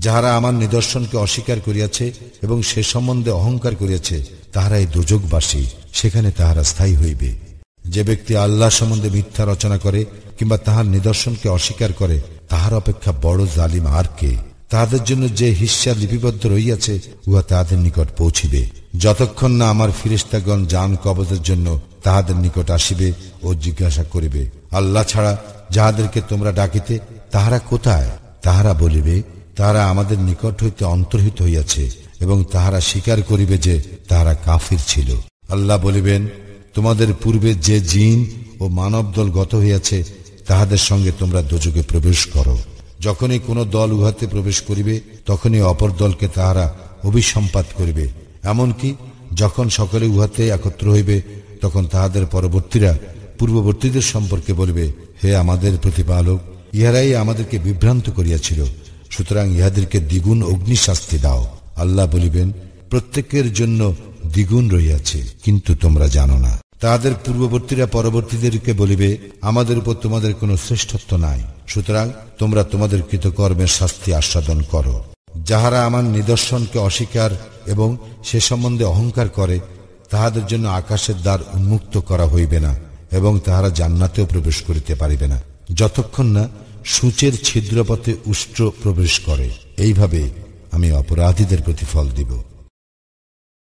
যাহারা আমার নিদর্শনকে অস্বীকার করিয়াছে এবং সে সম্বন্ধে অহংকার করিয়াছে তাহারাই দোজখবাসী, সেখানে তাহারা স্থায়ী হইবে। যে ব্যক্তি আল্লাহ সম্বন্ধে মিথ্যা রচনা করে কিংবা তাহার নিদর্শনকে অস্বীকার করে তাহার অপেক্ষা বড় জালিম আর কে? তাহাদের জন্য যে হিস্সা লিপিবদ্ধ রহিয়াছে উহা তাহাদের নিকট পৌঁছিবে, যতক্ষণ না আমার ফিরেশতাগণ জান কবজের জন্য তাহাদের নিকট আসিবে ও জিজ্ঞাসা করিবে, আল্লাহ ছাড়া যাহাদেরকে তোমরা ডাকিতে তাহারা কোথায়? তাহারা বলিবে, তাহারা আমাদের নিকট হইতে অন্তর্হিত হইয়াছে, এবং তাহারা স্বীকার করিবে যে তাহারা কাফির ছিল। আল্লাহ বলিবেন, তোমাদের পূর্বে যে জিন ও মানব দল গত হইয়াছে তাহাদের সঙ্গে তোমরা দোজখে প্রবেশ করো। যখনই কোন দল উহাতে প্রবেশ করিবে তখনই অপর দলকে তাহারা অভিসম্পাত করিবে। এমনকি যখন সকলে উহাতে একত্র হইবে তখন তাহাদের পরবর্তীরা পূর্ববর্তীদের সম্পর্কে বলিবে, হে আমাদের প্রতিপালক, ইহারাই আমাদেরকে বিভ্রান্ত করিয়াছিল, সুতরাং ইহাদেরকে দ্বিগুণ অগ্নিশাস্তি দাও। আল্লাহ বলিবেন, প্রত্যেকের জন্য দ্বিগুণ রহিয়াছে, কিন্তু তোমরা জানো না। তাহাদের পূর্ববর্তীরা পরবর্তীদেরকে বলিবে, আমাদের উপর তোমাদের কোনো শ্রেষ্ঠত্ব নাই, সুতরাং তোমরা তোমাদের কৃতকর্মের শাস্তি আস্বাদন করো। যাহারা আমার নিদর্শনকে অস্বীকার এবং সে সম্বন্ধে অহংকার করে তাহাদের জন্য আকাশের দ্বার উন্মুক্ত করা হইবে না এবং তাহারা জান্নাতেও প্রবেশ করিতে পারিবে না, যতক্ষণ না সূচের ছিদ্রপথে উষ্ট্র প্রবেশ করে। এইভাবে আমি অপরাধীদের প্রতিফল দিব।